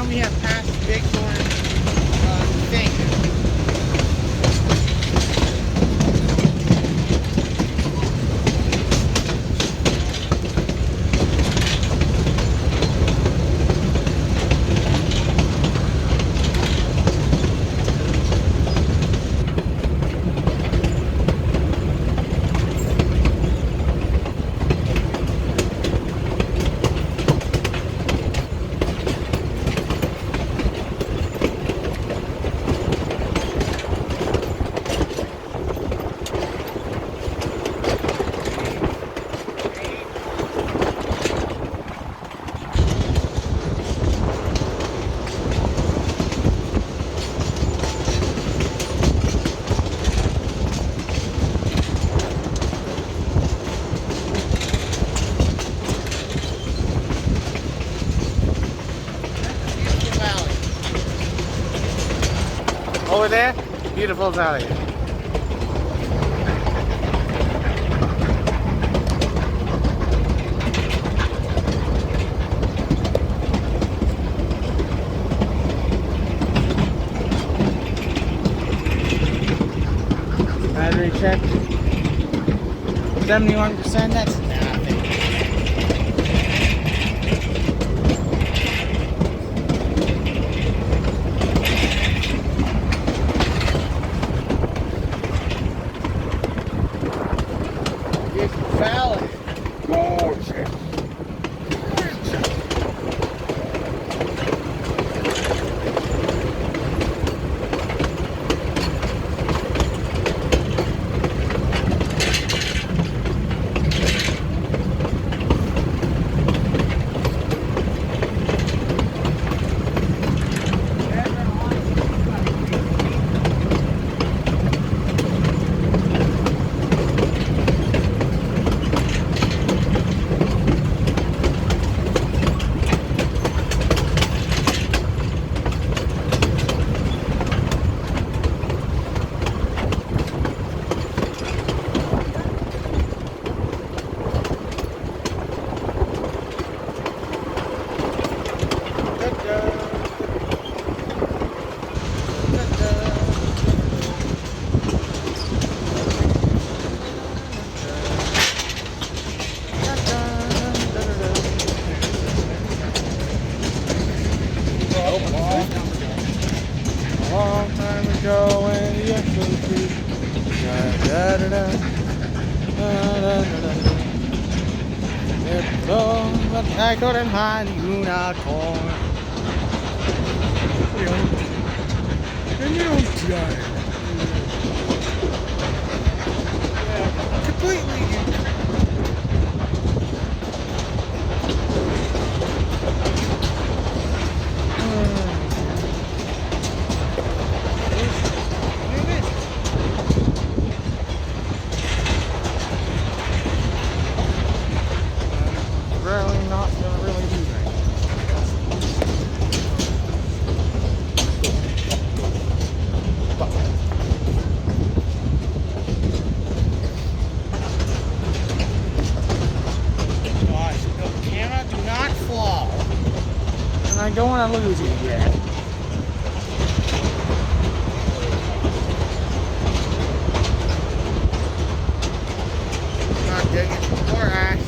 now we have passed Bighorn thing. Over there, beautiful valley. Battery check. 71%, that's nothing. Valley. Gorgeous. Long time ago when the echo creek. But I couldn't find the unicorn. And you don't die. Yeah, completely. Really not gonna really do that. Gosh, the camera do not fall. And I don't want to lose it yet. Not digging more ash.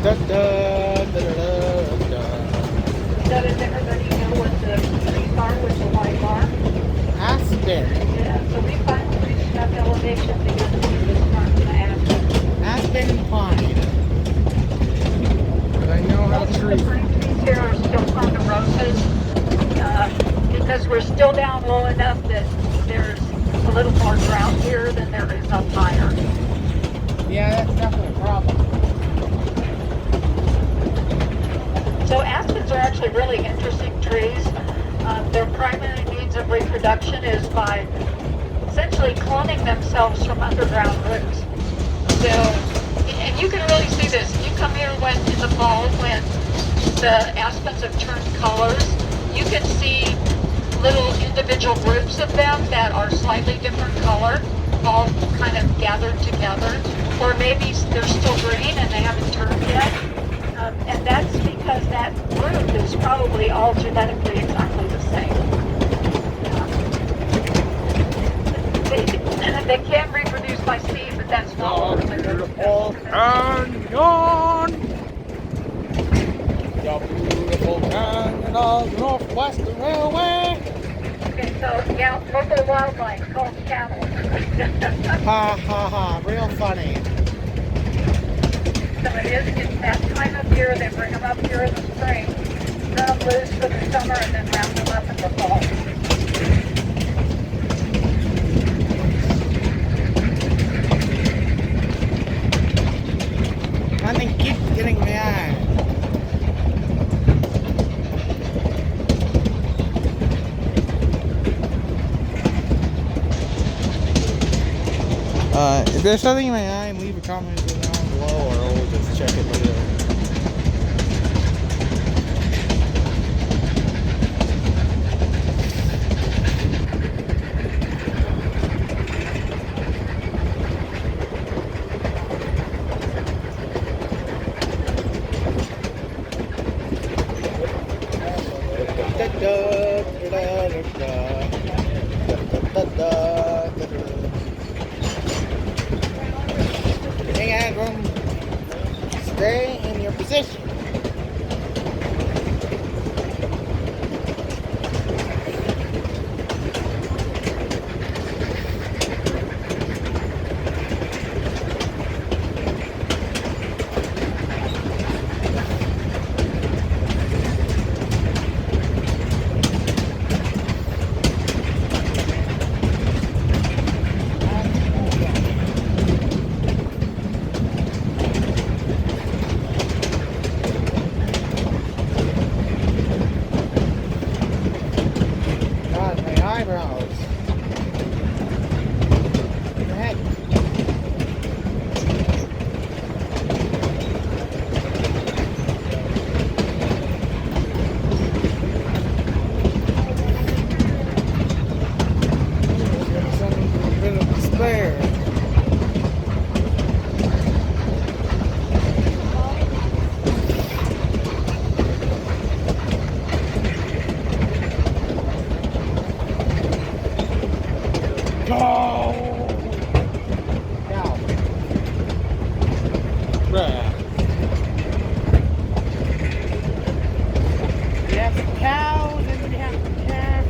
Da, da, da, da, da. So does everybody know what the trees are with the white bar? Aspen. Yeah, so we finally reached enough elevation to get to the front of the aspen. Aspen pine. But I know how Most of the trees. pine trees here are still ponderosas because we're still down low enough that there's a little more drought here than there is up higher. Yeah, that's definitely a problem. So aspens are actually really interesting trees. Their primary means of reproduction is by essentially cloning themselves from underground roots. So, and you can really see this. You come here when in the fall when the aspens have turned colors, you can see little individual groups of them that are slightly different color, all kind of gathered together, or maybe they're still green and they haven't turned yet. And that's because that group is probably all genetically exactly the same. They can reproduce by seed, but that's not Oh, what they're beautiful canyon. The beautiful canyon of Northwestern Railway. Okay, so yeah, local wildlife called cattle. Ha ha ha, real funny. So it's that time of year. They bring them up here in the spring, run them loose for the summer, and then round them up in the fall. Nothing keeps getting my eye. If there's something in my eye, leave a comment down below, or we'll just check it later. Hang on, everyone. Stay in your position. God, my eyebrows. What the heck? Some bit of despair. Go! Cow. Bruh. You have the cows and you have the calf.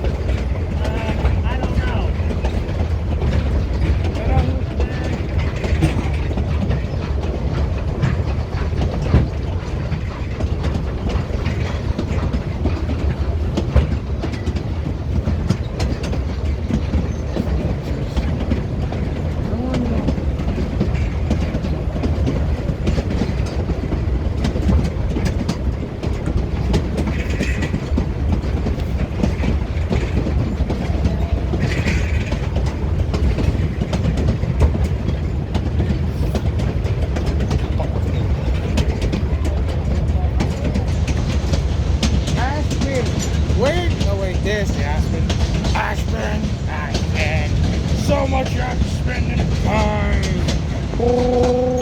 I don't know. I don't know. Aspen. Where? Oh wait, there's the Aspen. Aspen. Aspen. So much Aspen in time. Oh.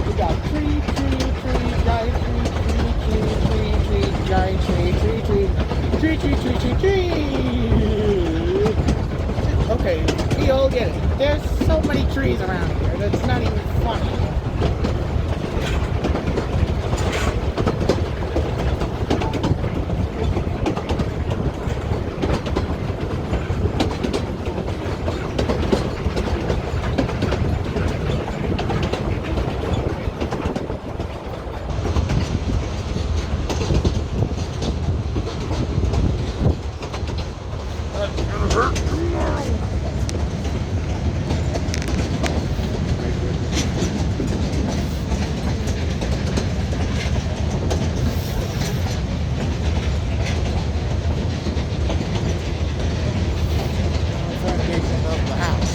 We got 3, 2, not even funny. That's gonna hurt tomorrow. Foundation of the house.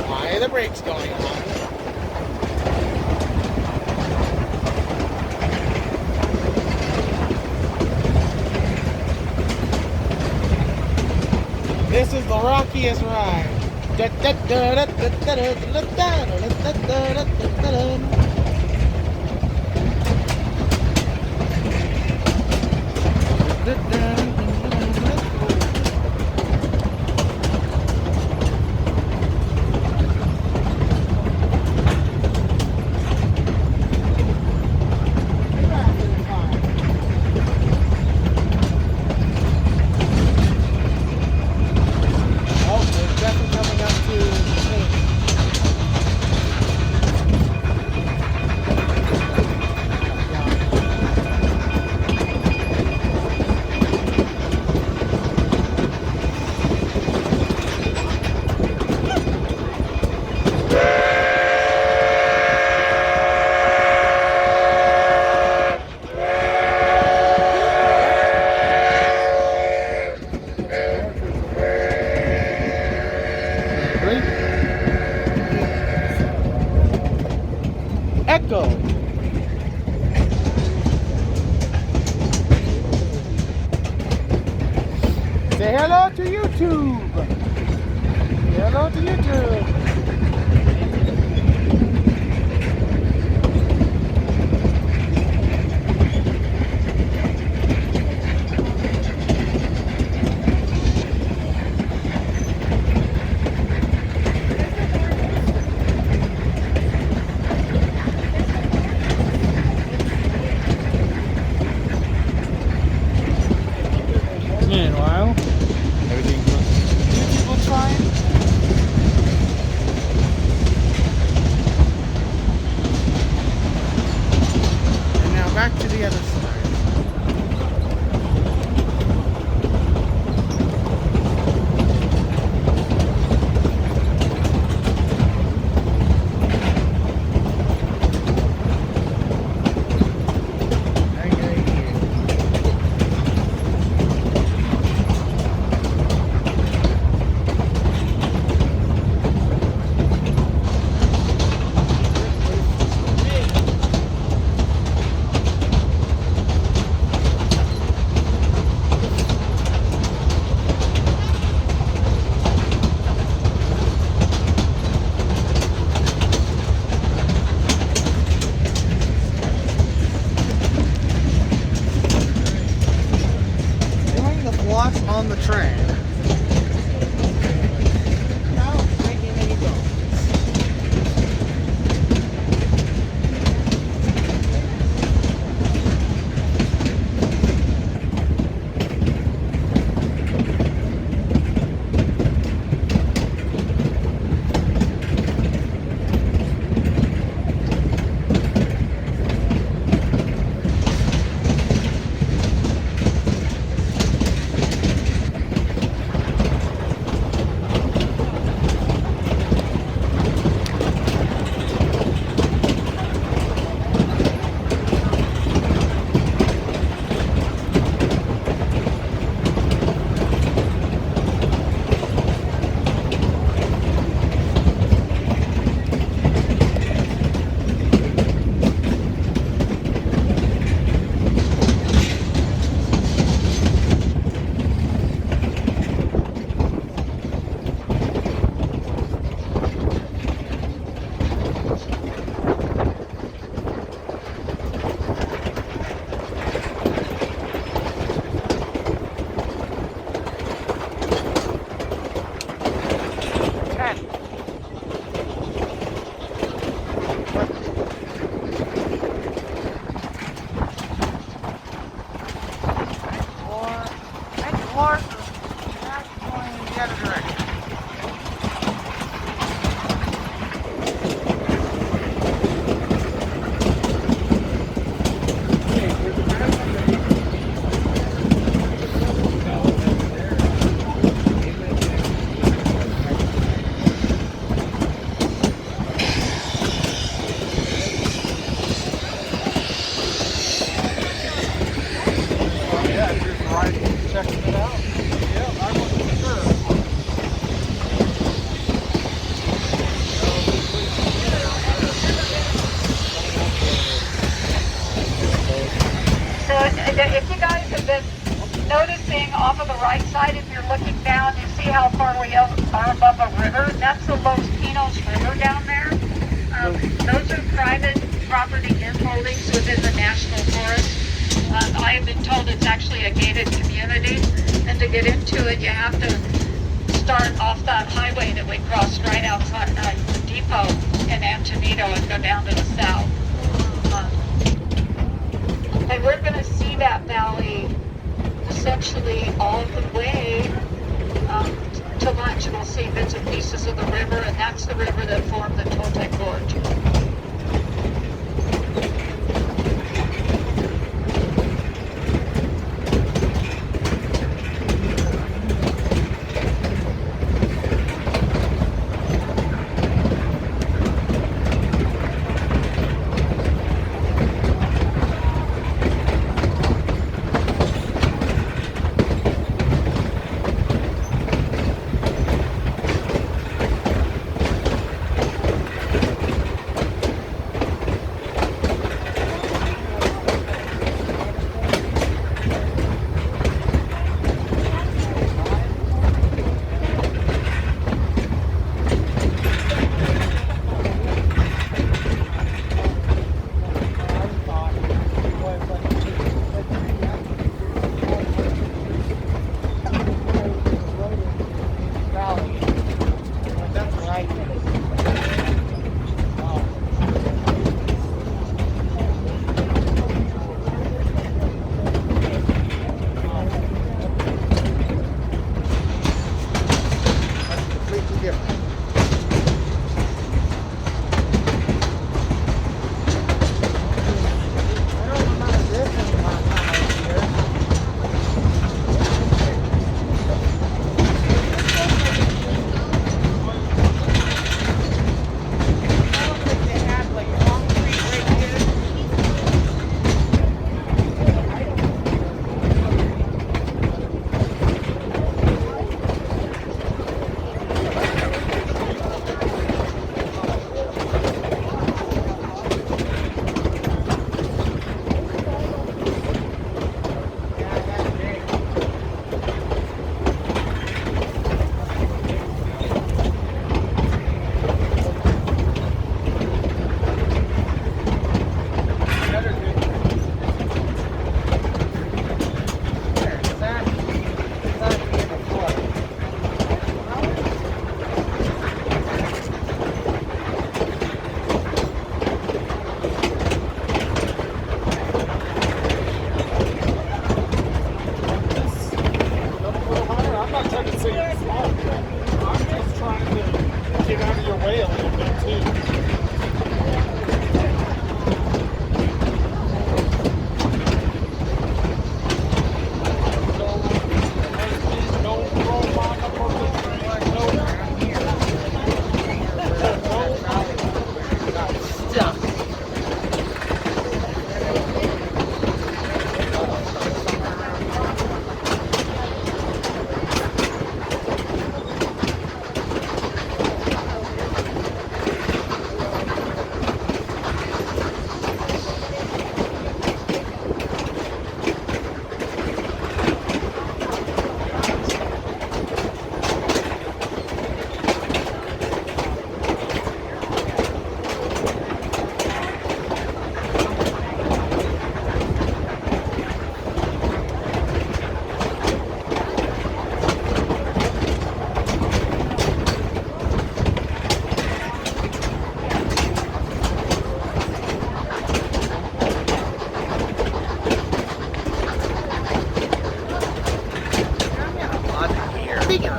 Why are the brakes going on? This is the rockiest ride. Oh, they're definitely coming up to Scenic. Echo. Say hello to YouTube. Say hello to YouTube. Meanwhile, everything looks fine. the other direction. Yeah, there's the right checking it out. Yeah, I wasn't sure. So if you guys have been noticing off of the right side, if you're looking down, you see how far we are above a river? That's the Los Pinos River down there. Those are private property holdings within the National Forest. I have been told it's actually a gated community, and to get into it, you have to start off that highway that we crossed right outside the depot in Antonito and go down to the south. And we're going to see that valley essentially all the way to lunch. We'll see bits and pieces of the river, and that's the river that formed the Toltec Gorge.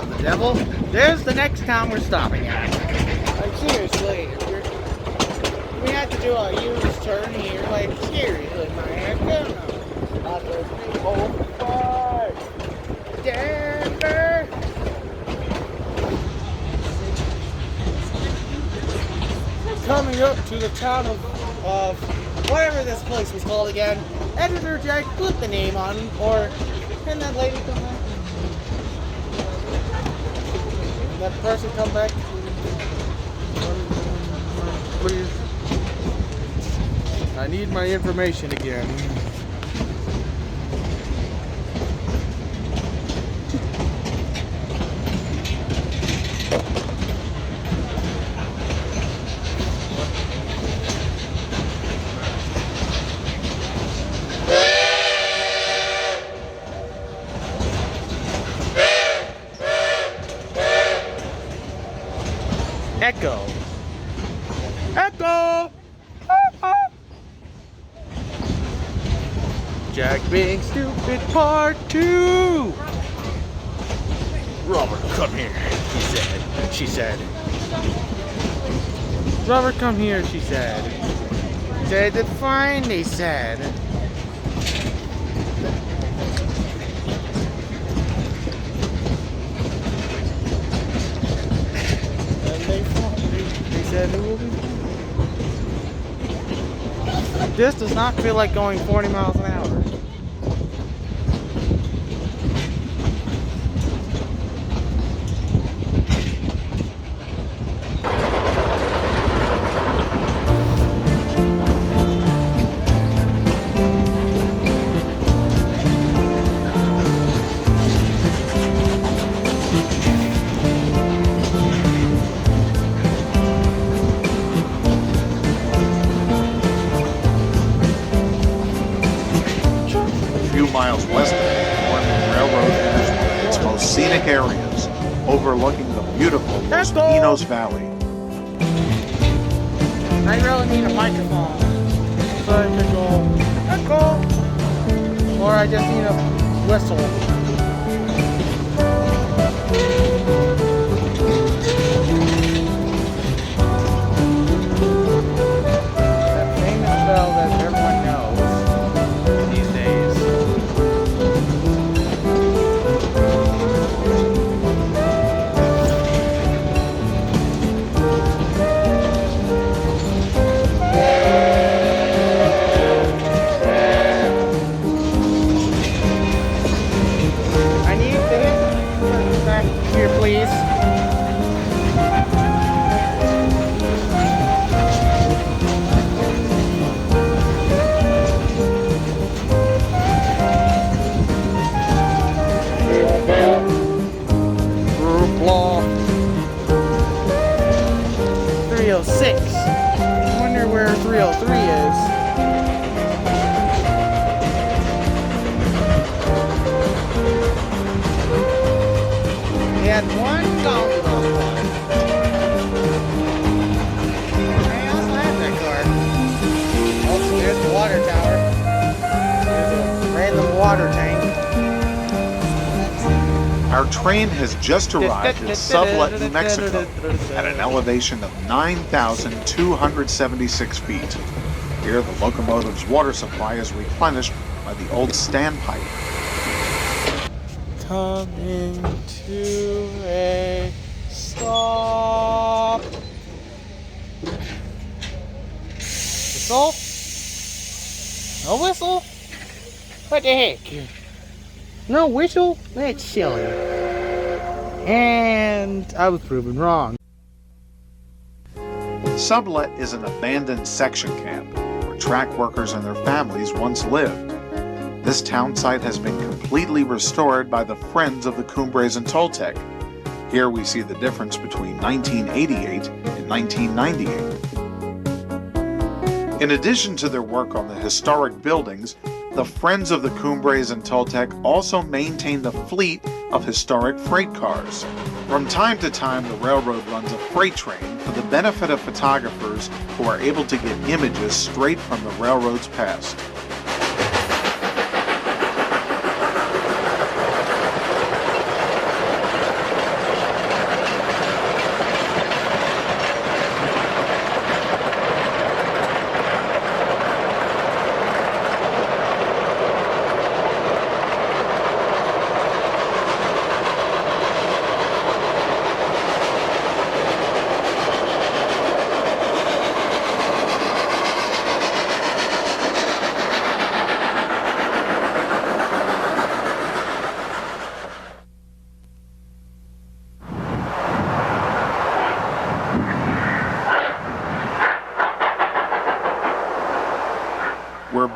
the devil. There's the next town we're stopping at. Like, seriously, we had to do a huge turn here. Like, seriously, man. Come on. Denver. Coming up to the town of whatever this place was called again. Editor Jack, put the name on, or can that lady come back? Can that person come back? Please. I need my information again. Echo. Echo! Jack being stupid part 2! Robert, come here, he said. She said. Robert, come here, she said. Said it fine, they said. They said it will be. This does not feel like going 40 miles an hour. Miles west of the railroad enters one of its most scenic areas, overlooking the beautiful Los Pinos Valley. I really need a microphone so I can go echo, or I just need a whistle. That famous bell that everyone knows these days. Here, please. Group law 306. I wonder where 303 is. He had one donkey on one. I also have that car. Also, there's the water tower. There's a random water tank. Our train has just arrived in Sublet, New Mexico, at an elevation of 9,276 feet. Here, the locomotive's water supply is replenished by the old standpipe. Coming to a stop. Whistle? No whistle? What the heck? No whistle? That's silly. And I was proven wrong. Sublet is an abandoned section camp where track workers and their families once lived. This town site has been completely restored by the Friends of the Cumbres and Toltec. Here we see the difference between 1988 and 1998. In addition to their work on the historic buildings, the Friends of the Cumbres and Toltec also maintained a fleet of historic freight cars. From time to time, the railroad runs a freight train for the benefit of photographers who are able to get images straight from the railroad's past.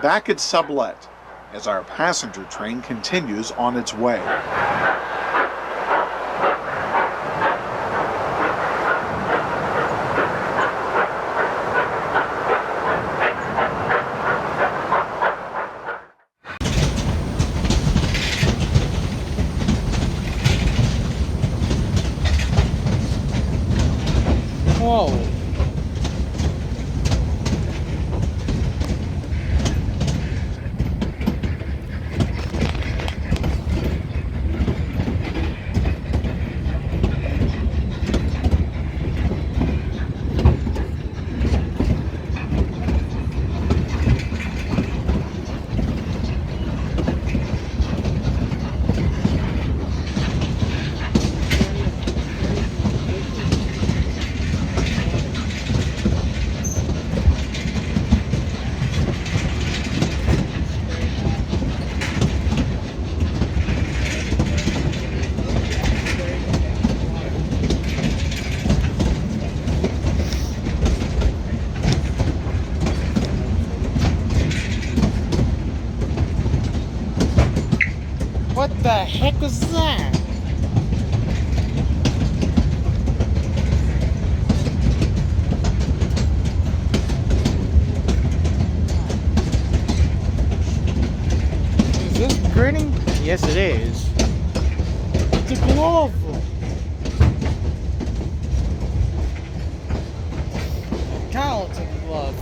back at Sublet as our passenger train continues on its way. Whoa. What the heck was that? Is this grinning? Yes, it is. It's a glove. It kind of looks like a glove.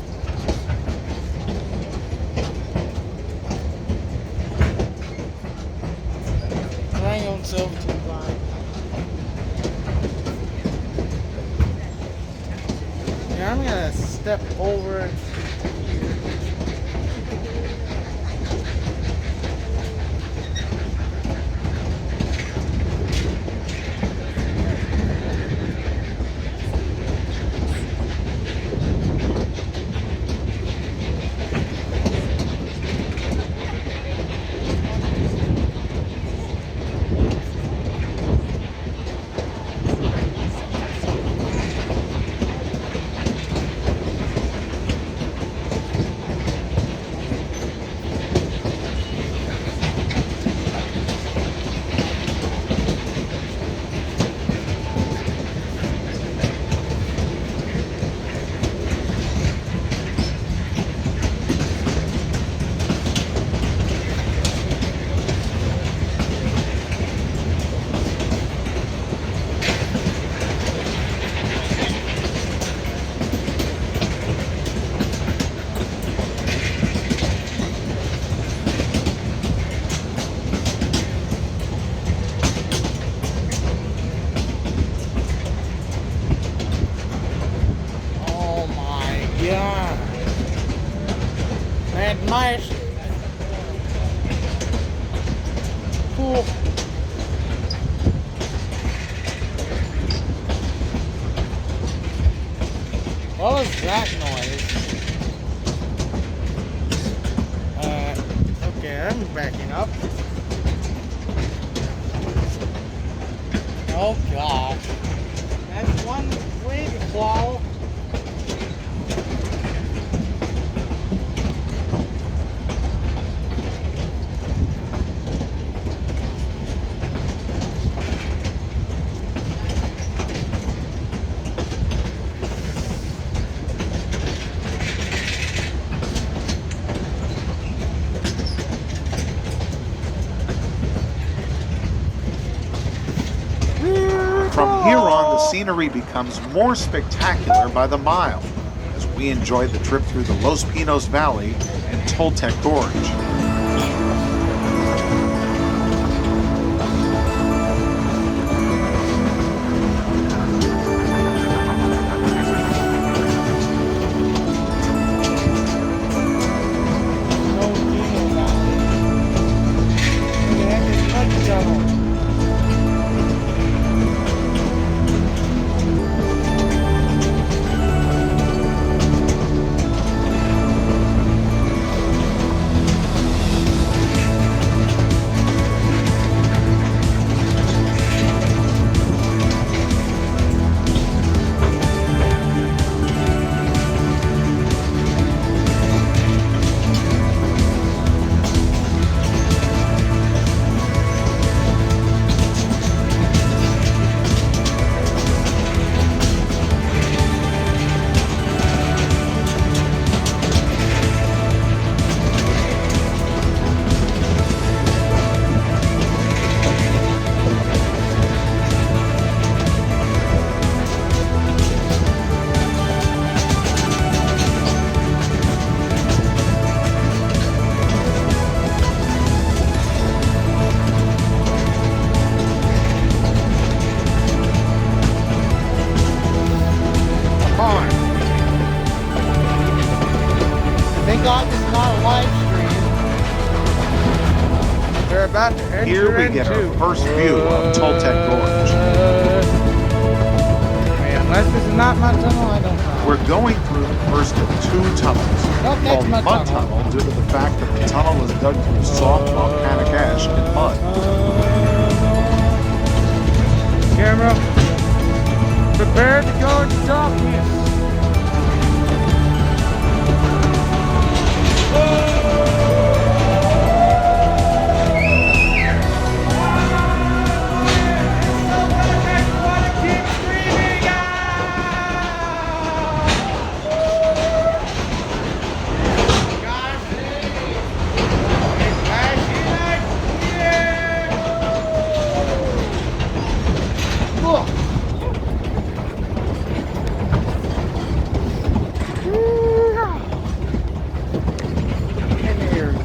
Triangle silver tooth line. Yeah, I'm gonna step over here. Yeah. And nice. Cool. What was that noise? Okay, I'm backing up. Oh gosh. That's one twig wall. From here on, the scenery becomes more spectacular by the mile as we enjoy the trip through the Los Pinos Valley and Toltec Gorge. Here we get our first view of Toltec Gorge. Unless this is not my tunnel, I don't know. We're going through the first of two tunnels, Nope, that's called my Mud tunnel. Tunnel due to the fact that the tunnel was dug through soft volcanic ash and mud. Camera, prepare to go into darkness.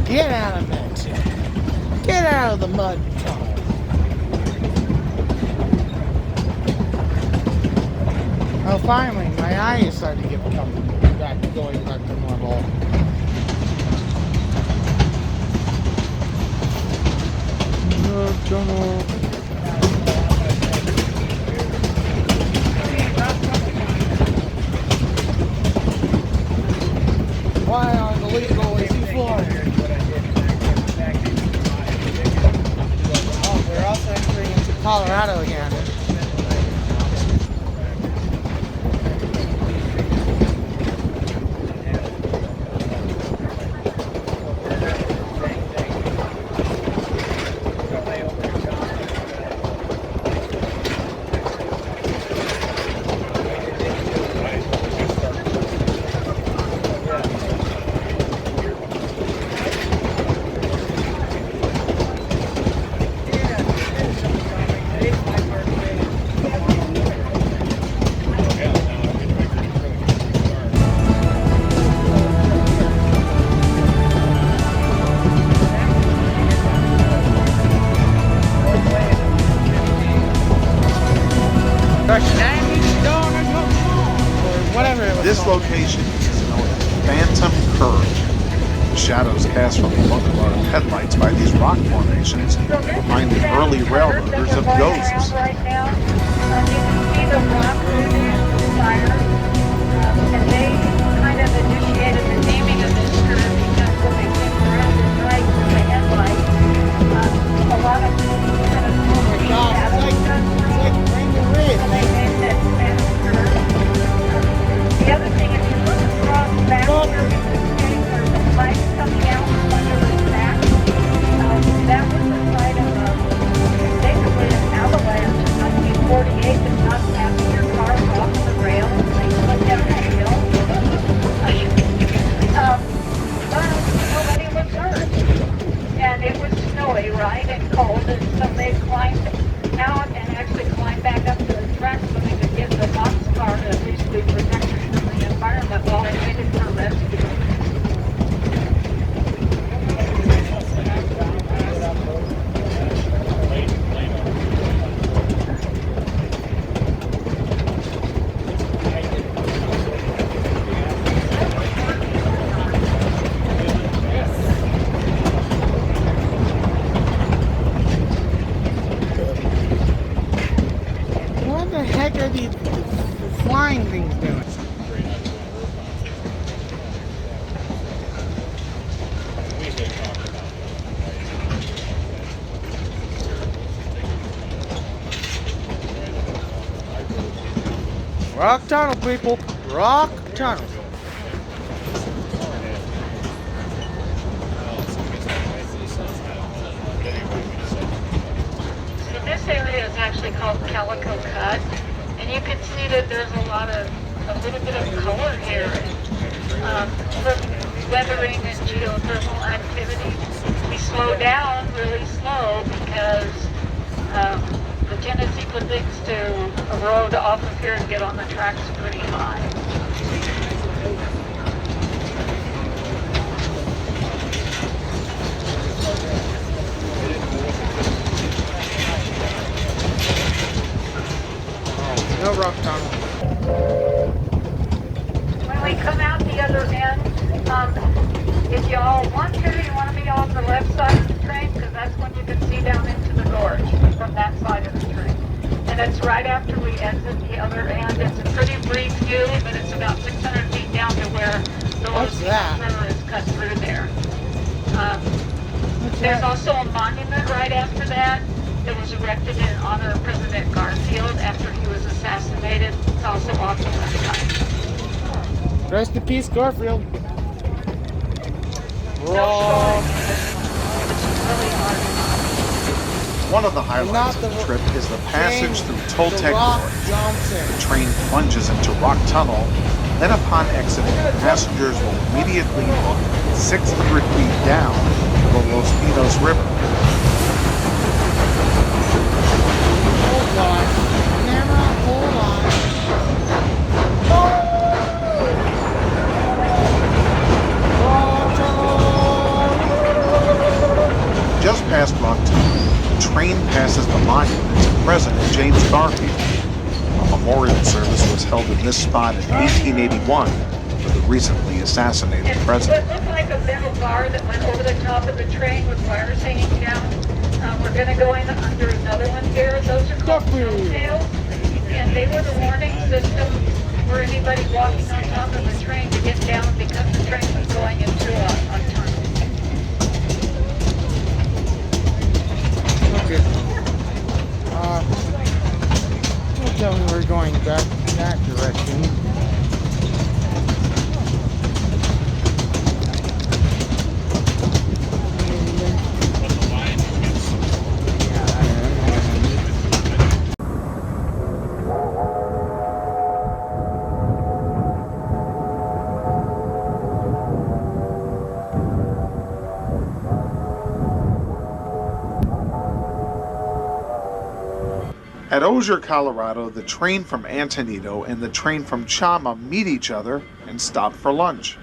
Get out of that. Get out of the mud tunnel. Oh, finally, my eyes started to get going back to normal. Mud tunnel. Why on the legal is he flying? Oh, we're also entering into Colorado again. This location is known as Phantom Curve. The shadows cast from the locomotive headlights by these rock formations remind the early railroaders of ghosts. Right now, you can see the rock moving in the fire, and they kind of initiated the naming of this curve because when they came around at night with the headlights, a lot of kind of and they named it Phantom Curve. The other thing, if you look across back here, you can see there's a pipe coming out from under the track. That was the site of basically an avalanche in 1948 that knocked half of your cars off the rail and they slid down the hill. But nobody was hurt. And it was snowy, right, and cold, and so they climbed out and actually climbed back up to the track so they could get the boxcar to at least be protected from the environment while they waited for rescue. What the heck are these flying things doing? Rock tunnel, people. Rock tunnel. So this area is actually called Calico Cut, and you can see that there's a little bit of color here. From weathering and geothermal activity. We slow down really slow because the tendency for things to erode off of here and get on the tracks pretty high. No rock tunnel. Well, we come out the other end, if y'all want to, you want to be on the left side of the train, because that's when you can see down into the gorge from that side of the train. And it's right after we exit the other end. It's a pretty brief view, but it's about 600 feet down to where the What's that? river is cut through there. What's There's that? also a monument right after that that was erected in honor of President Garfield after he was assassinated. It's also off the left side. Rest in peace, Garfield. No Wrong. showing. It's really hard. One of the highlights of Not the the trip is the passage through The Toltec Rock Gorge. Johnson. The train plunges into Rock Tunnel, then upon exiting, passengers will immediately look 600 feet down the Los Pinos River. Hold on. Camera, hold on. Just past Rock Tunnel, the train passes the monument to President James Garfield. A memorial service was held in this spot in 1881 for the recently assassinated It president. looked like a metal bar that went over the top of the train with wires hanging down. We're going to go in under another one here. Those are called tails, and they were the warning system for anybody walking on top of the train to get down because the train was going into a tunnel. Okay. Don't tell me we're going back that direction. At Osier, Colorado, the train from Antonito and the train from Chama meet each other and stop for lunch.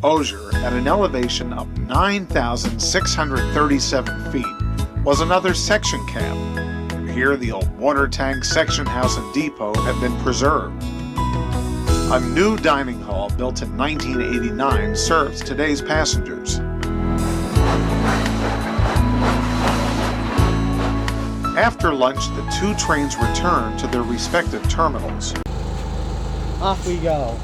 Osier, at an elevation of 9,637 feet, was another section camp. Here, the old water tank, section house, and depot have been preserved. A new dining hall built in 1989 serves today's passengers. After lunch, the two trains return to their respective terminals. Off we go.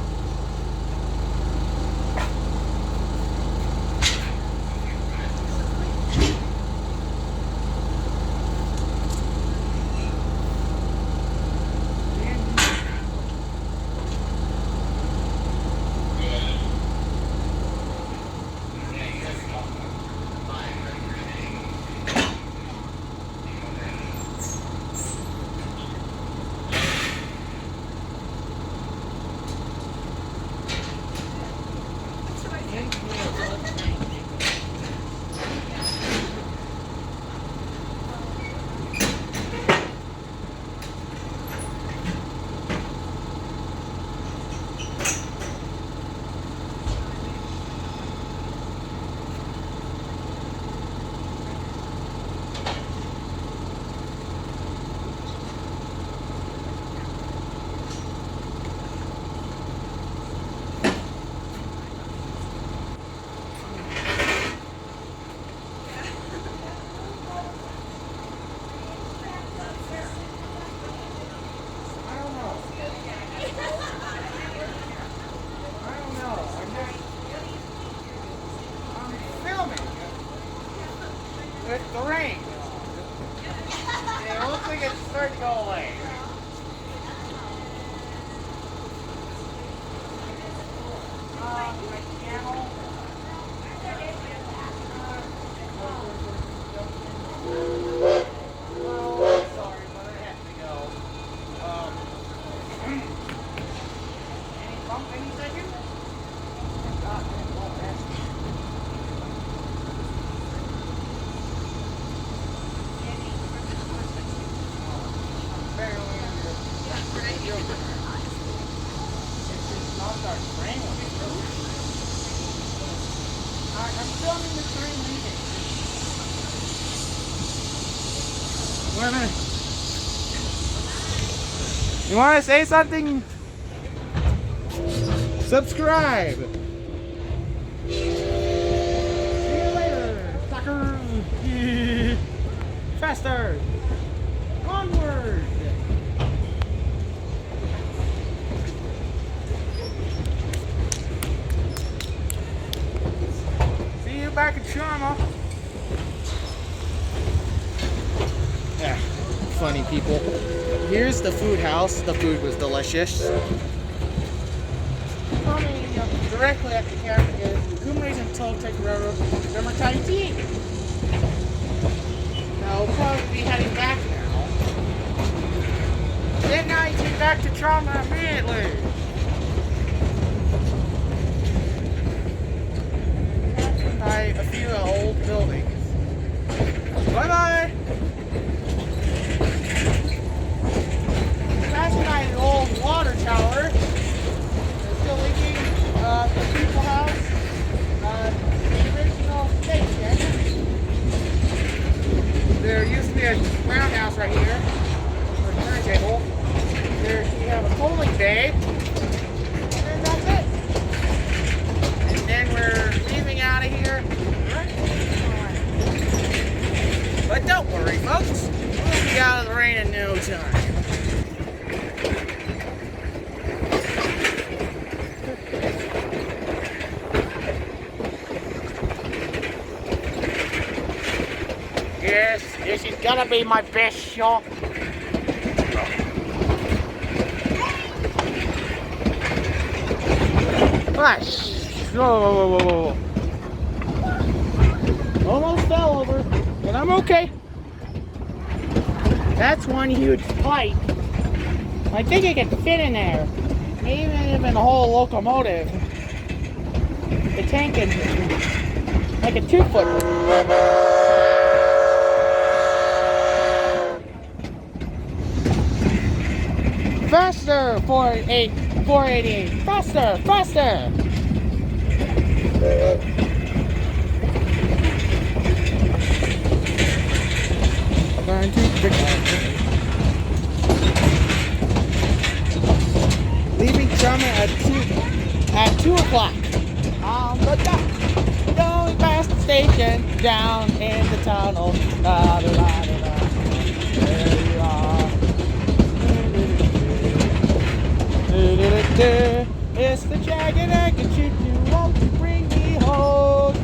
It's the rain. It looks like it's starting to go away. My camel. Oh, sorry, but I have to go. Any bump any second? God, that won't rest. I'm filming the train leaving. You wanna say something? Subscribe. See you later, suckers. Faster. Onward. See you back at Sharma. Yeah, funny people. Here's the food house. The food was delicious. Coming directly at the camp is the Cumbres and Toltec Railroad. Number 19. Now we'll probably be heading back now. Then 19 back to Trauma immediately. By a few old buildings. Bye bye. Passing by the old water tower. It's still leaking. The people house. The original station. There used to be a roundhouse right here. Or a turntable. There you have a polling bay. And that's it. And then we're leaving out of here. But don't worry, folks. We'll be out of the rain in no time. Yes, this is gonna be my best shot. Nice. Whoa. Almost fell over, but I'm okay. That's one huge pipe. I think it can fit in there. Maybe even the whole locomotive. The tank is like a 2-foot. Faster, 488. Faster. Going to leaving Trauma at 2 o'clock. On the dot. Going past the station, down in the tunnel. Da, da, da, da, da. There you are. It's the jagged egg and choo choo. Won't you bring me home?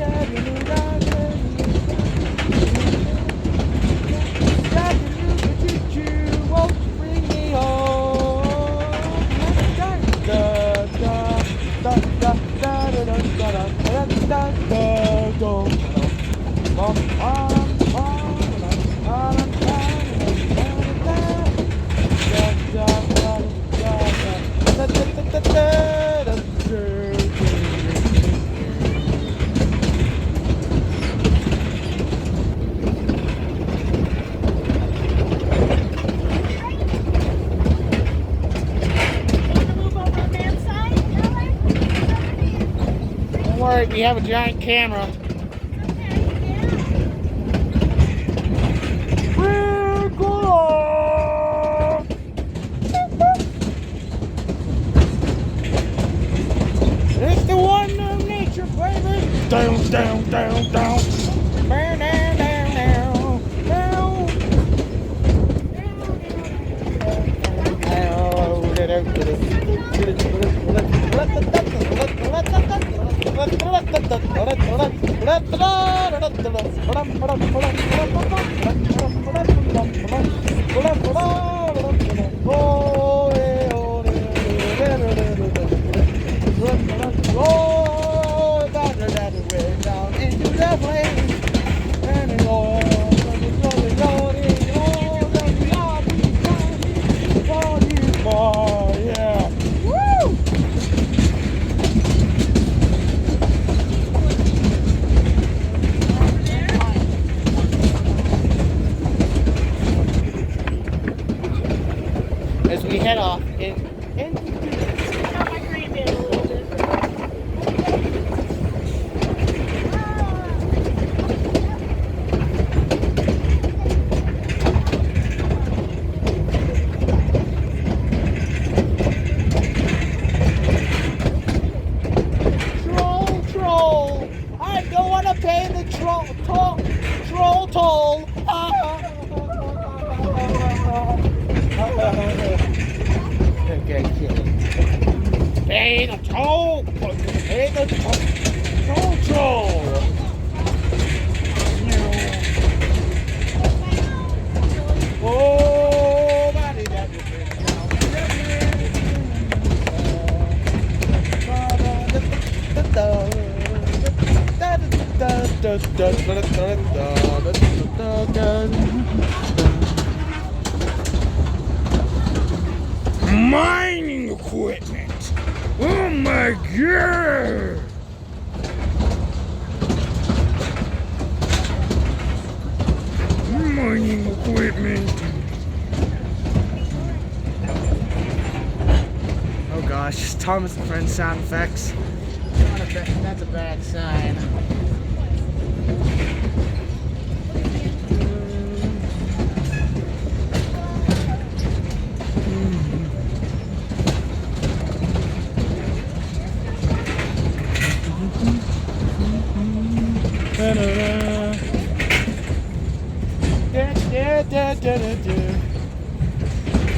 Won't you bring me home? We have a giant camera. It's the wonder of nature, baby. Down, down, down, down. Down, down, down, down, gonna pay the troll toll. Okay, pay the toll. Pay the toll. Oh, buddy, mining equipment. Oh my god. Mining equipment. Oh gosh, Thomas and Friends sound effects. That's a bad sign.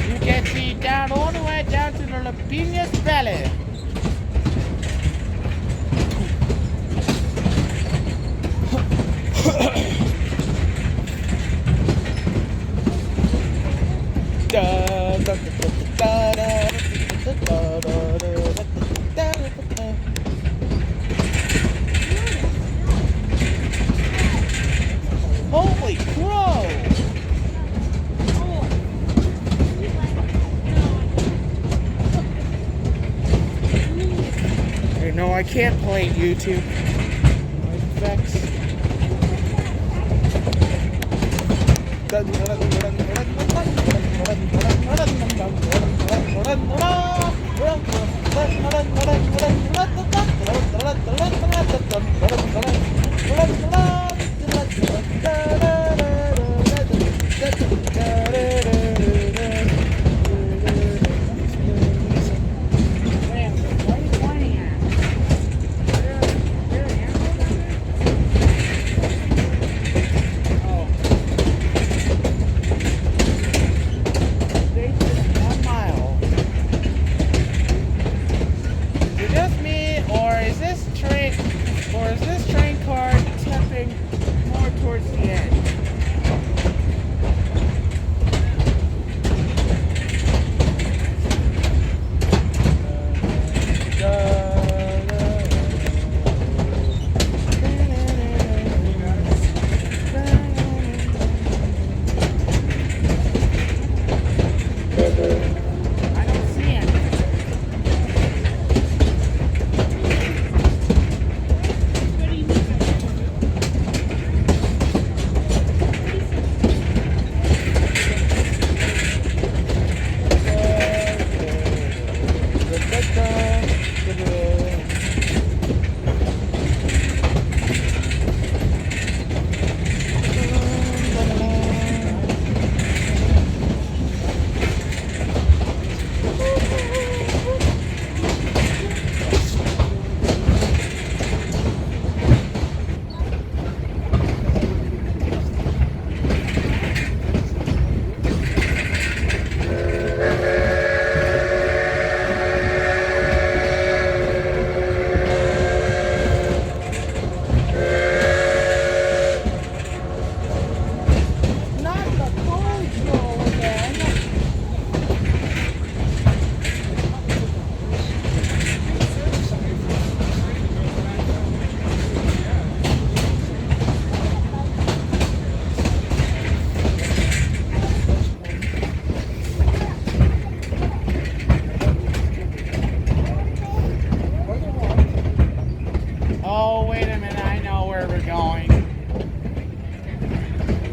You can see down all the way down to the Lapinius Valley. Holy crow! Hey, no, I can't play YouTube. Effects.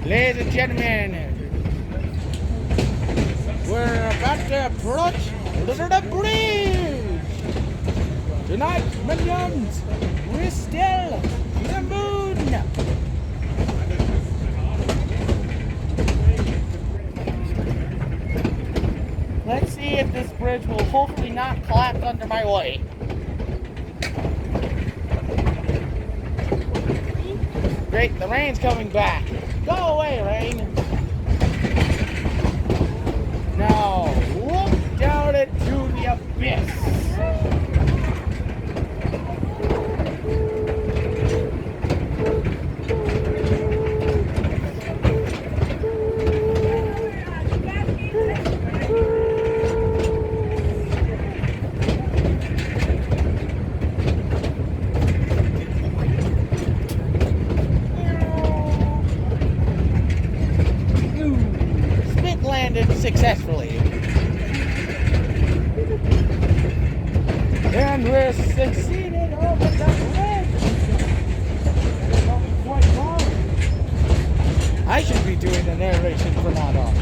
Ladies and gentlemen, we're about to approach the bridge. Tonight, minions, we're still the moon. Let's see if this bridge will hopefully not collapse under my weight. Great, the rain's coming back. Go away, rain. Now, look down into the abyss. Landed successfully. And we're succeeded over the bridge. Quite long. I should be doing the narration from now on.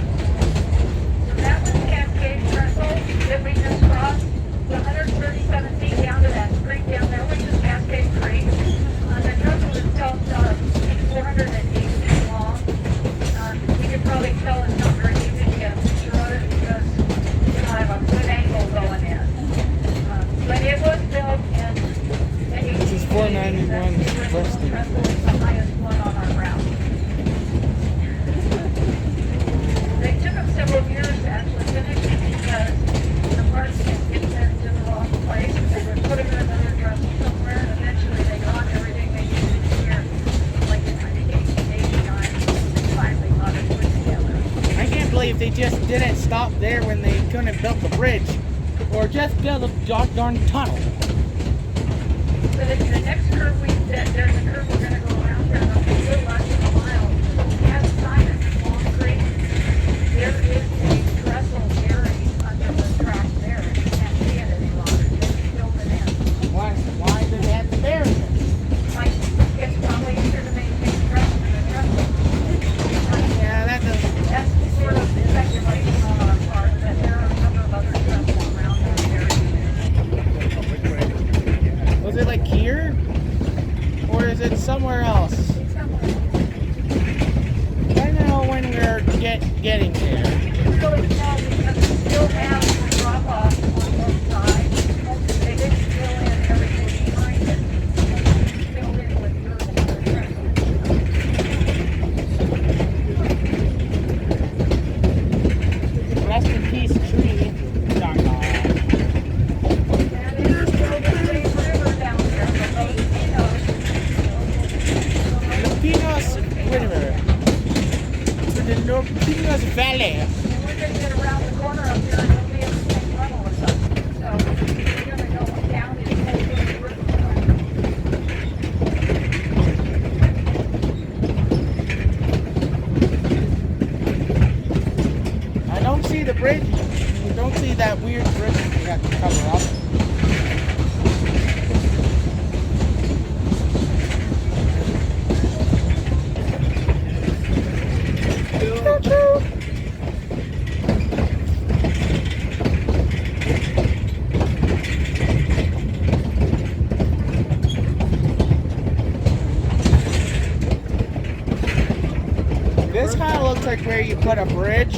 That was Cascade Trestle that we just crossed. It's 137 feet down to that creek down there, which is Cascade Creek. The trestle itself is 408 feet long. You can probably tell it's not very easy to get a picture of it because you don't have a good angle going in. But it was built in the 1880s. This is 491 First trestle is the highest one on our route. They took them several years to actually finish because the parts kept getting sent to the wrong place. They would put them in another trestle somewhere, and eventually they got everything they needed here. Like in, I think, 1889, they finally got it put together. I can't believe they just didn't stop there when they couldn't have built the bridge. Or just build a doggone tunnel. So the next curve we said, there's a curve we're going to go around there, and it'll be a little less than a mile. As Simon, Long Creek, there is a trestle buried under the track there. You can't see it any longer. They filled it in. Why did they have to bury it? Like, it's probably easier to maintain trestle than a trestle. Yeah, that doesn't. That's sort of speculation on our part, that there are a number of other trestles around that area. Was it like here? Or is it somewhere else? I know when we're getting there. It's really small because we still have the drop off on both sides. They didn't fill in everything behind it. They filled in with dirt and the trestle. Rest in peace, tree. And there's still the same river down there, but those Pinos River. To the Pinos Valley. and we're going to get around the corner up here and it'll be in the same tunnel or something. So we're going to go down into the river. I don't see the bridge. You don't see that weird bridge we got to cover up. This kind of looks like where you put a bridge.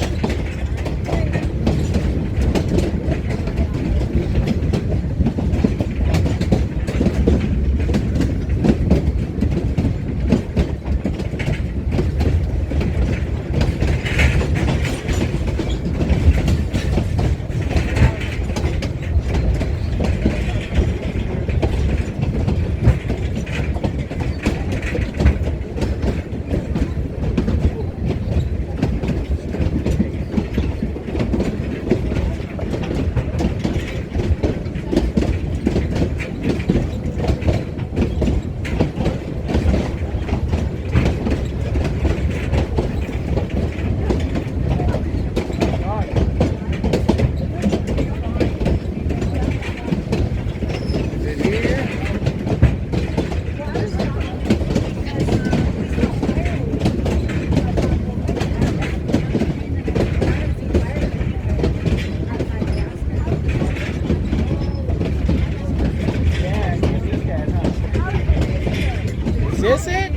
Is this it?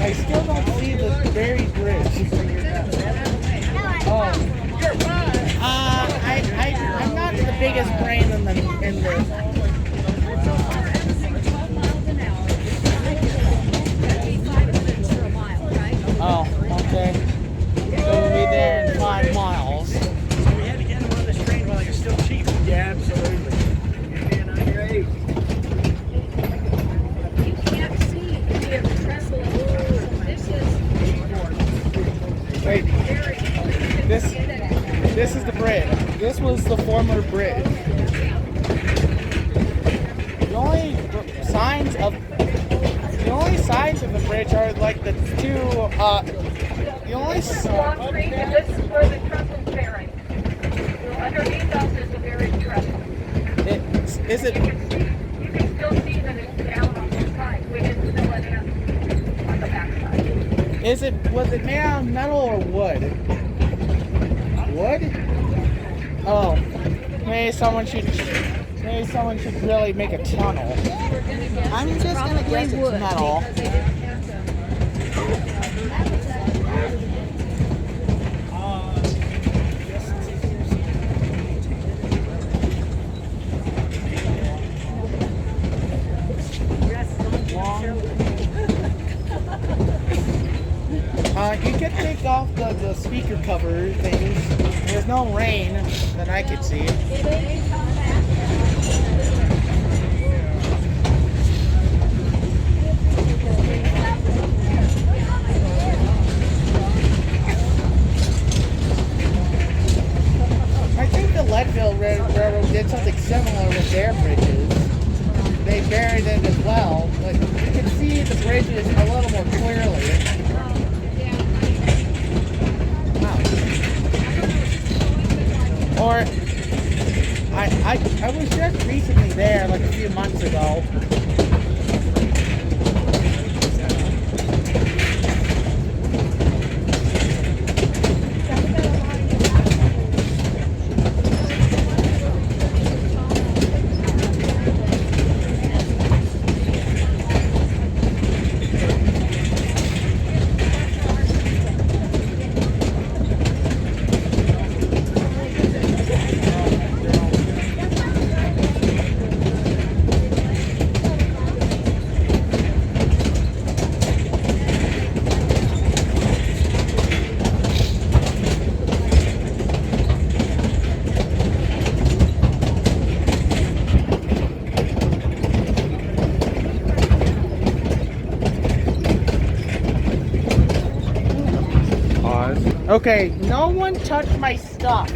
I still don't see the buried bridge. Oh. I'm not the biggest brain in the. So averaging 12 miles an hour. That'd be 5 minutes for a mile, right? Oh, okay. So we'll be there in 5 miles. We had to get him on this train while he was still cheap. Yeah, absolutely. And on your age. You can't see any of the trestle. This is Wait, very this is the bridge. This was the former bridge. The only signs of the bridge are like the two. The only. This is Long Creek, and this is where the trestle's buried. Underneath us is the buried trestle. Is it? You can still see that it's down on the side. We didn't fill it in on the backside. Was it made out of metal or wood? Wood? Oh, maybe someone should really make a tunnel. I'm just gonna guess it's metal. You can take off the speaker cover things. There's no rain that I could see. I think the Leadville Railroad did something similar with their bridges. They buried it as well, but you can see the bridges a little more clearly. Or I was just recently there, like a few months ago. Okay, no one touch my stuff.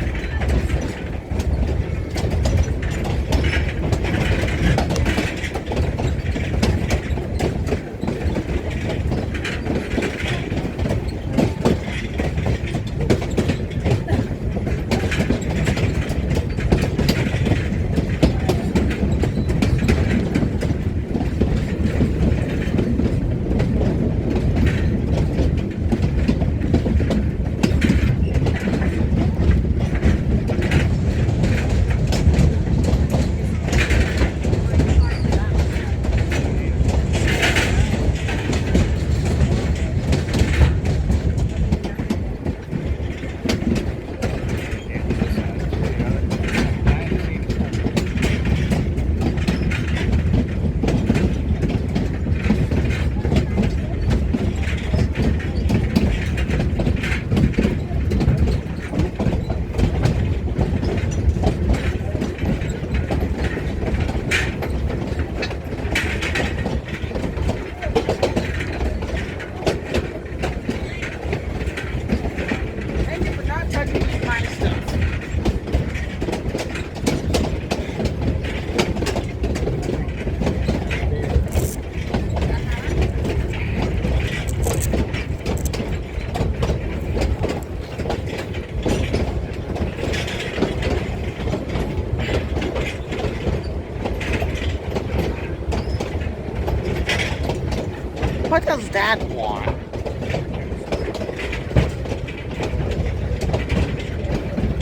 What does that want?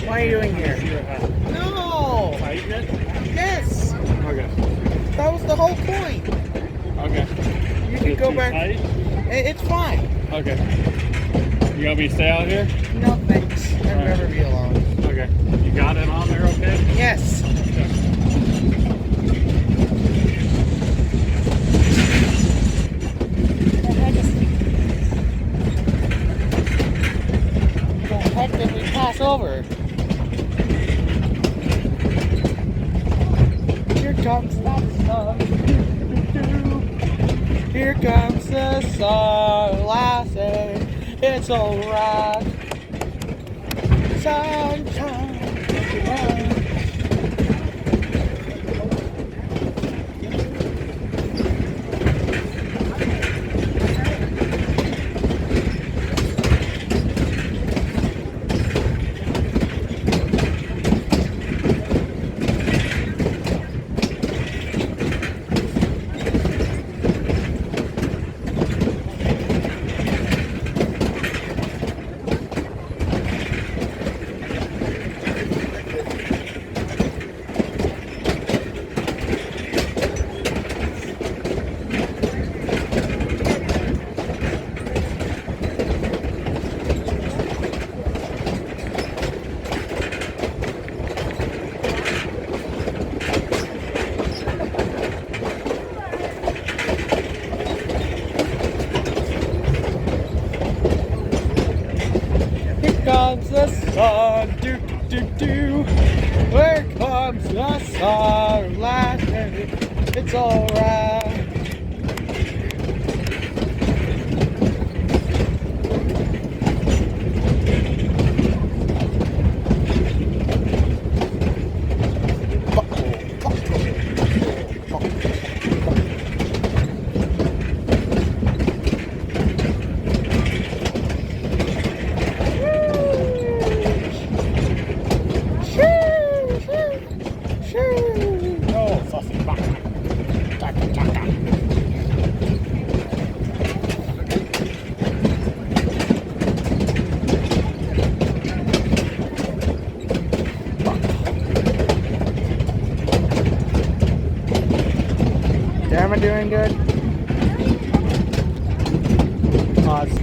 What are you doing here? No! Yes! Okay. That was the whole point. Okay. You can go back. It's fine. Okay. You want me to stay out here? No thanks. I'd rather be alone. Okay. You got it on there okay? Yes. Okay. comes the sun. Here comes the sun, lassie. It's alright. Sunshine. Comes the sun, do do do do. Where comes the sun, lassie? It's alright. Am I doing good? Pause.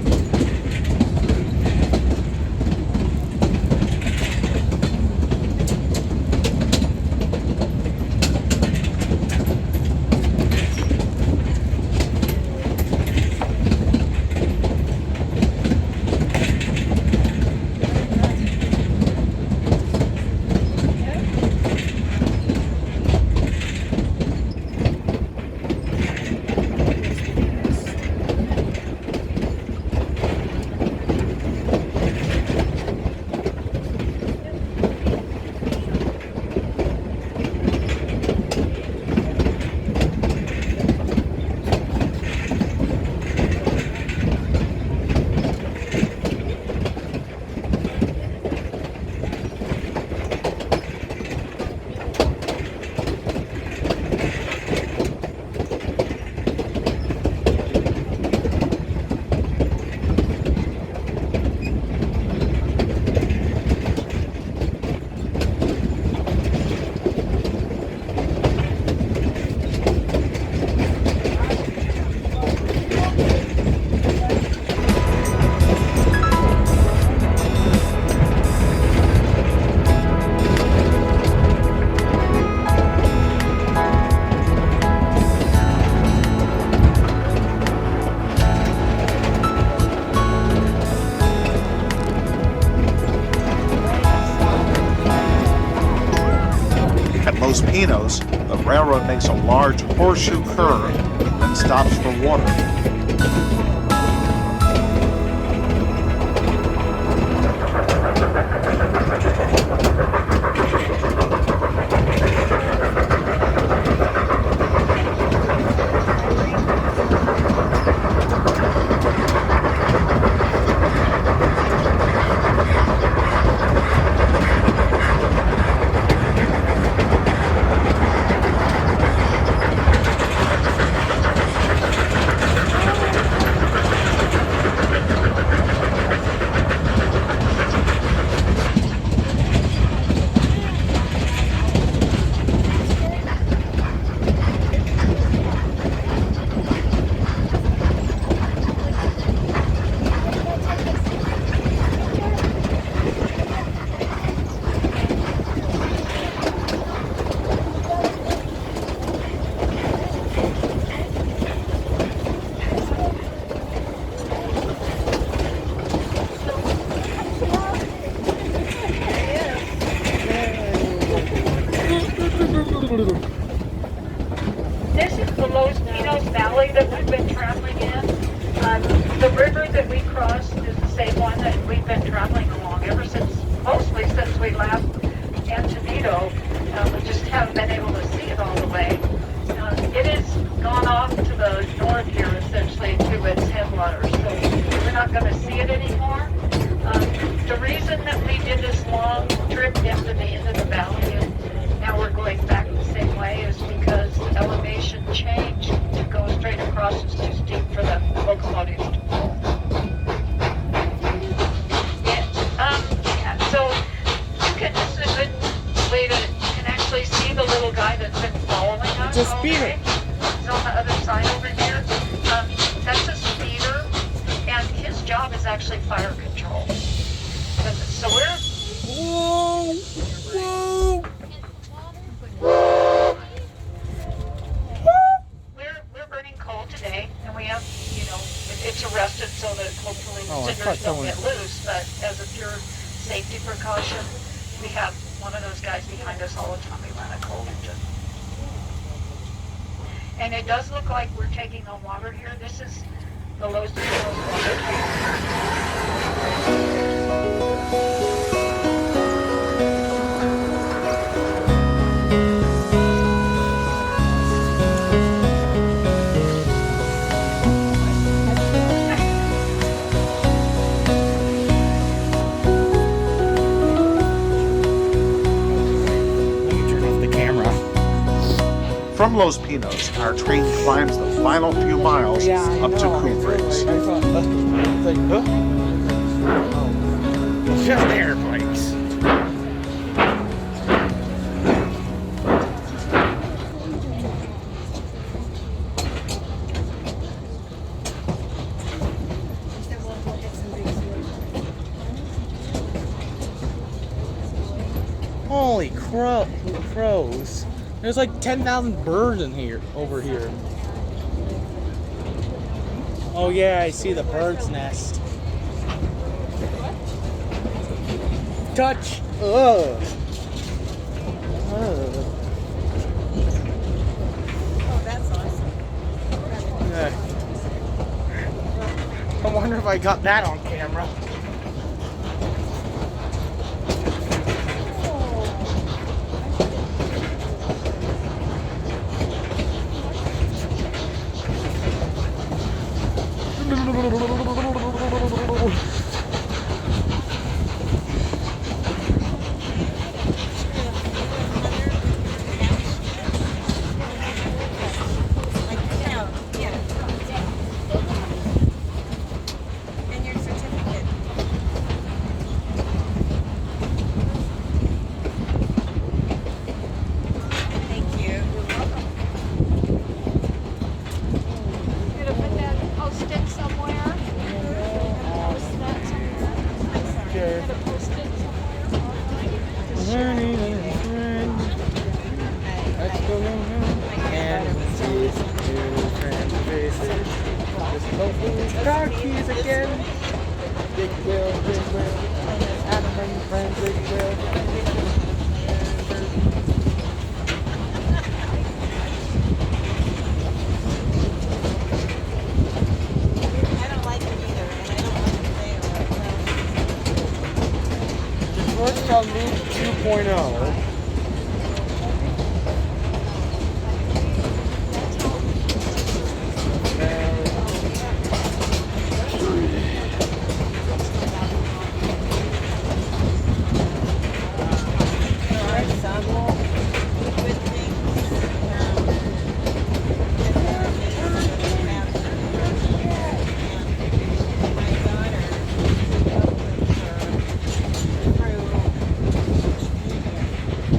Los Pinos, the railroad makes a large horseshoe curve and stops for water. gully that we've been traveling in. The river that we crossed is the same one that we've been traveling along ever since, mostly since we left Antonito. We just haven't been able to see it all the way. It has gone off to the north here, essentially, to its headwaters, so we're not going to see it anymore. The reason that we did this long trip into the end of the valley and now we're going back the same way is because the elevation changed. To go straight across is too steep for the locomotives to pull. Yeah, so you can, this is a good way to, you can actually see the little guy that's been following us. Just all speeder. day. He's on the other side over here. That's a speeder, and his job is actually fire control. So we're Whoa! Whoa! we're burning coal today, and we have, you know, it's arrested so that hopefully Oh, I the thought cinders don't someone- get loose. But as a pure safety precaution, we have one of those guys behind us all the time. We run a coal engine. And it does look like we're taking on water here. This is the Los Pinos water. Let me turn off the camera. From Los Pinos, our train climbs the final few miles up to Cumbres. I thought, it's like, huh? Oh. It's just air brakes. Holy crows. There's like 10,000 birds in here, over here. Oh yeah, I see the bird's nest. Touch. Ugh. Ugh. Oh, that's awesome. Yeah. I wonder if I got that on camera. And your certificate. Thank you. You're welcome. Gonna put that post-it somewhere. Post that somewhere. I'm sorry. Gonna post it somewhere. Learning and friend. Let's go and see new friends' faces. Just hopefully car keys again. Big wheel, Adam and friends, big wheel. I don't like it either, and I don't want to say it right now. The Georgetown Loop 2.0. There are some good things. My daughter grew up with her through social media.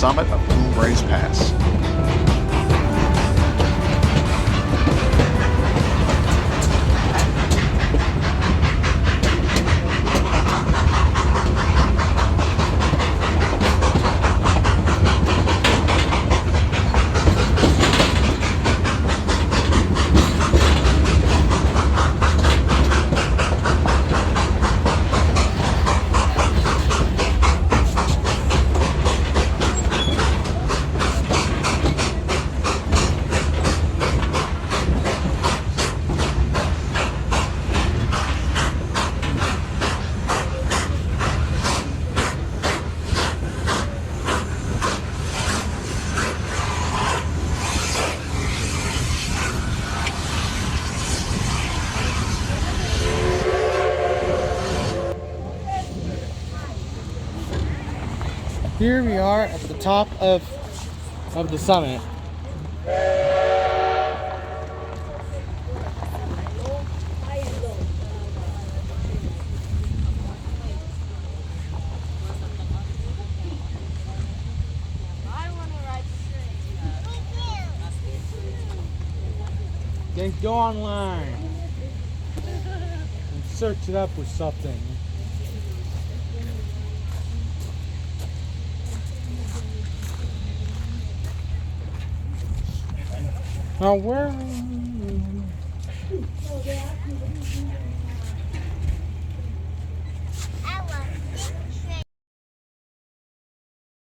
summit of Cumbres Pass. Here we are at the top of the summit. Then go online and search it up with something. Now where